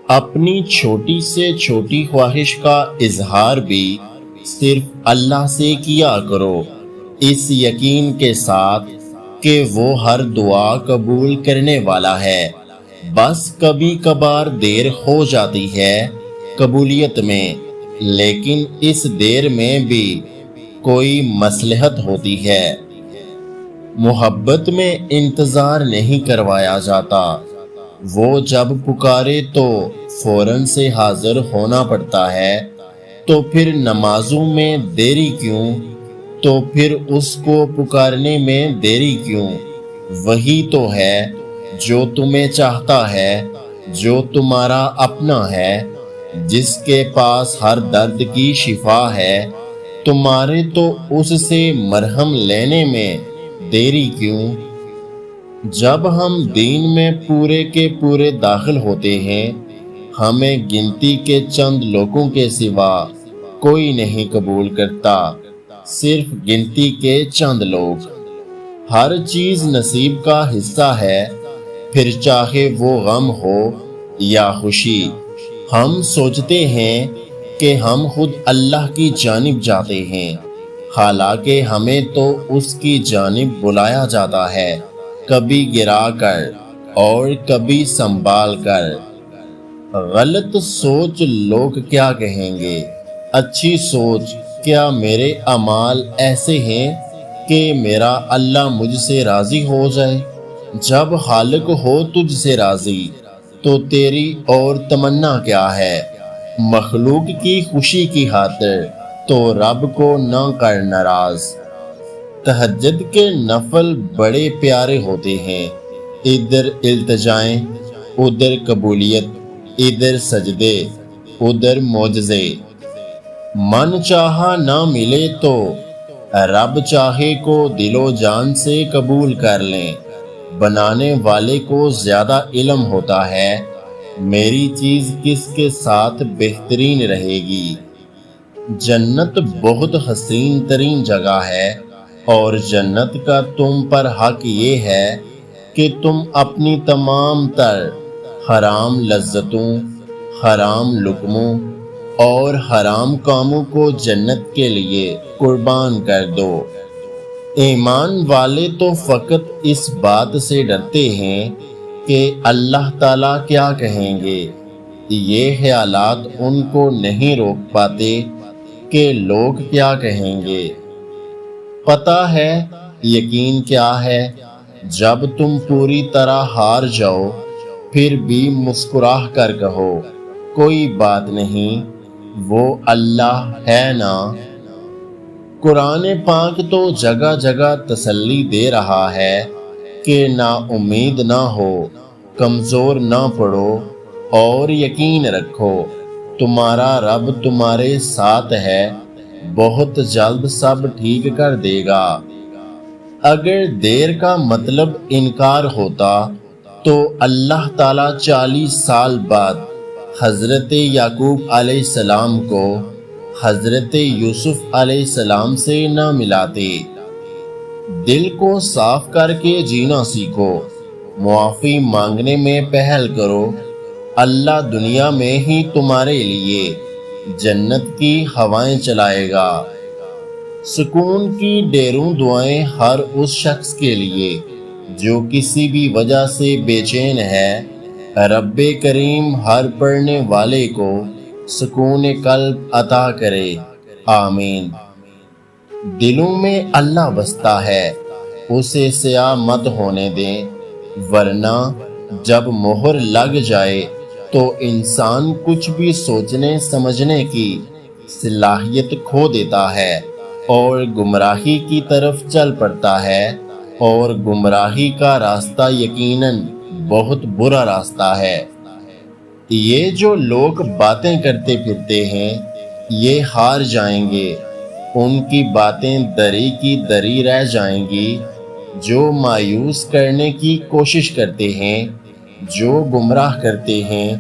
اپنی چھوٹی سے چھوٹی خواہش کا اظہار بھی صرف اللہ سے کیا کرو، اس یقین کے ساتھ کہ وہ ہر دعا قبول کرنے والا ہے۔ بس کبھی کبھار دیر ہو جاتی ہے قبولیت میں، لیکن اس دیر میں بھی کوئی مصلحت ہوتی ہے۔ محبت میں انتظار نہیں کروایا جاتا، وہ جب پکارے تو فوراً سے حاضر ہونا پڑتا ہے۔ تو پھر نمازوں میں دیری کیوں؟ تو پھر اس کو پکارنے میں دیری کیوں؟ وہی تو ہے جو تمہیں چاہتا ہے، جو تمہارا اپنا ہے، جس کے پاس ہر درد کی شفا ہے۔ تمہارے تو اس سے مرہم لینے میں دیری کیوں؟ جب ہم دین میں پورے کے پورے داخل ہوتے ہیں، ہمیں گنتی کے چند لوگوں کے سوا کوئی نہیں قبول کرتا، صرف گنتی کے چند لوگ۔ ہر چیز نصیب کا حصہ ہے، پھر چاہے وہ غم ہو یا خوشی۔ ہم سوچتے ہیں کہ ہم خود اللہ کی جانب جاتے ہیں، حالانکہ ہمیں تو اس کی جانب بلایا جاتا ہے، کبھی گرا کر اور کبھی سنبھال کر۔ غلط سوچ لوگ کیا کہیں گے، اچھی سوچ کیا میرے اعمال ایسے ہیں کہ میرا اللہ مجھ سے راضی ہو جائے؟ جب خالق ہو تجھ سے راضی تو تیری اور تمنا کیا ہے؟ مخلوق کی خوشی کی خاطر تو رب کو نہ کر ناراض۔ تہجد کے نفل بڑے پیارے ہوتے ہیں، ادھر التجائیں، ادھر قبولیت، ادھر سجدے، ادھر معجزے۔ من چاہا نہ ملے تو رب چاہے کو دل و جان سے قبول کر لیں۔ بنانے والے کو زیادہ علم ہوتا ہے، میری چیز کس کے ساتھ بہترین رہے گی۔ جنت بہت حسین ترین جگہ ہے، اور جنت کا تم پر حق یہ ہے کہ تم اپنی تمام تر حرام لذتوں، حرام لقموں اور حرام کاموں کو جنت کے لیے قربان کر دو۔ ایمان والے تو فقط اس بات سے ڈرتے ہیں کہ اللہ تعالیٰ کیا کہیں گے، یہ خیالات ان کو نہیں روک پاتے کہ لوگ کیا کہیں گے۔ پتہ ہے یقین کیا ہے؟ جب تم پوری طرح ہار جاؤ، پھر بھی مسکرا کر کہو کوئی بات نہیں، وہ اللہ ہے نا۔ قرآن پاک تو جگہ جگہ تسلی دے رہا ہے کہ نا امید نہ ہو، کمزور نہ پڑو اور یقین رکھو، تمہارا رب تمہارے ساتھ ہے، بہت جلد سب ٹھیک کر دے گا۔ اگر دیر کا مطلب انکار ہوتا تو اللہ تعالیٰ 40 سال بعد حضرت یعقوب علیہ السلام کو حضرت یوسف علیہ السلام سے نہ ملاتے۔ دل کو صاف کر کے جینا سیکھو، معافی مانگنے میں پہل کرو، اللہ دنیا میں ہی تمہارے لیے جنت کی ہوائیں چلائے گا۔ سکون کی ڈھیروں دعائیں ہر اس شخص کے لیے جو کسی بھی وجہ سے بے چین ہے، رب کریم ہر پڑھنے والے کو سکون قلب عطا کرے، آمین۔ دلوں میں اللہ بستا ہے، اسے سیاہ مت ہونے دیں، ورنہ جب مہر لگ جائے تو انسان کچھ بھی سوچنے سمجھنے کی صلاحیت کھو دیتا ہے اور گمراہی کی طرف چل پڑتا ہے، اور گمراہی کا راستہ یقیناً بہت برا راستہ ہے۔ یہ جو لوگ باتیں کرتے پھرتے ہیں یہ ہار جائیں گے، ان کی باتیں دری کی دری رہ جائیں گی۔ جو مایوس کرنے کی کوشش کرتے ہیں، جو گمراہ کرتے ہیں،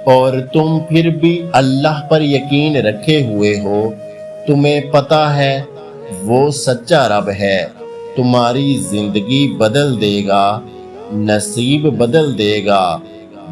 اور تم پھر بھی اللہ پر یقین رکھے ہوئے ہو، تمہیں پتہ ہے وہ سچا رب ہے، تمہاری زندگی بدل دے گا، نصیب بدل دے گا،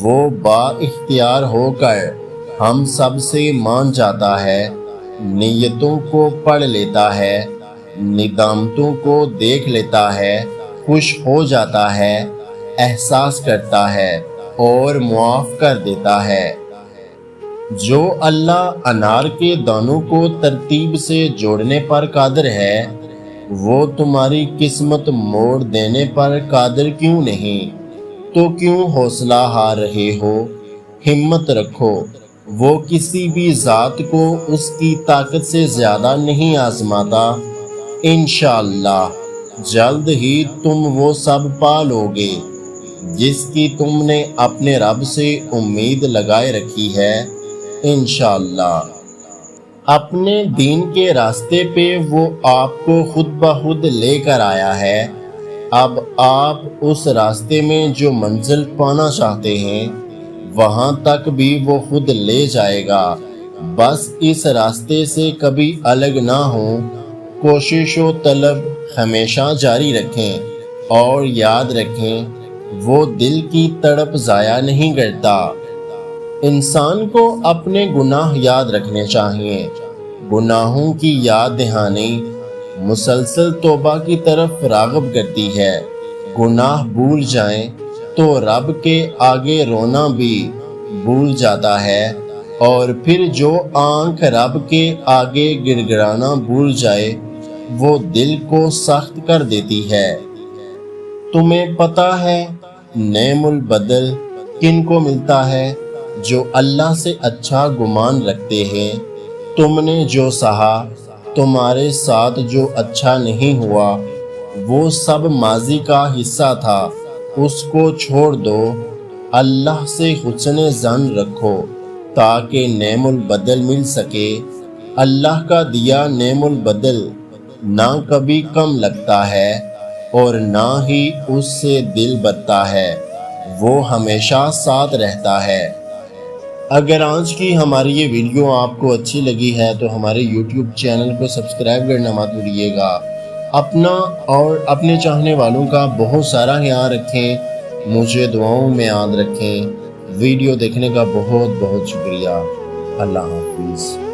وہ با اختیار ہو کر ہم سب سے مان جاتا ہے، نیتوں کو پڑھ لیتا ہے، ندامتوں کو دیکھ لیتا ہے، خوش ہو جاتا ہے، احساس کرتا ہے اور معاف کر دیتا ہے۔ جو اللہ انار کے دانوں کو ترتیب سے جوڑنے پر قادر ہے، وہ تمہاری قسمت موڑ دینے پر قادر کیوں نہیں؟ تو کیوں حوصلہ ہار رہے ہو؟ ہمت رکھو، وہ کسی بھی ذات کو اس کی طاقت سے زیادہ نہیں آزماتا۔ انشاءاللہ جلد ہی تم وہ سب پا لو گے جس کی تم نے اپنے رب سے امید لگائے رکھی ہے۔ انشاءاللہ اپنے دین کے راستے پہ وہ آپ کو خود بخود لے کر آیا ہے۔ اب آپ اس راستے میں جو منزل پانا چاہتے ہیں وہاں تک بھی وہ خود لے جائے گا۔ بس اس راستے سے کبھی الگ نہ ہوں، کوشش و طلب ہمیشہ جاری رکھیں اور یاد رکھیں وہ دل کی تڑپ ضائع نہیں کرتا۔ انسان کو اپنے گناہ یاد رکھنے چاہیے۔ گناہوں کی یاد دہانی مسلسل توبہ کی طرف راغب کرتی ہے۔ گناہ بھول جائیں تو رب کے آگے رونا بھی بھول جاتا ہے، اور پھر جو آنکھ رب کے آگے گڑ گڑانا بھول جائے وہ دل کو سخت کر دیتی ہے۔ تمہیں پتہ ہے نعم البدل کن کو ملتا ہے؟ جو اللہ سے اچھا گمان رکھتے ہیں۔ تم نے جو سہا، تمہارے ساتھ جو اچھا نہیں ہوا، وہ سب ماضی کا حصہ تھا، اس کو چھوڑ دو۔ اللہ سے حسن ظن رکھو تاکہ نعم البدل مل سکے۔ اللہ کا دیا نعم البدل نہ کبھی کم لگتا ہے اور نہ ہی اس سے دل بھرتا ہے، وہ ہمیشہ ساتھ رہتا ہے۔ اگر آج کی ہماری یہ ویڈیو آپ کو اچھی لگی ہے تو ہمارے یوٹیوب چینل کو سبسکرائب کرنا مت بھولیے گا۔ اپنا اور اپنے چاہنے والوں کا بہت سارا خیال رکھیں، مجھے دعاؤں میں یاد رکھیں۔ ویڈیو دیکھنے کا بہت بہت شکریہ۔ اللہ حافظ۔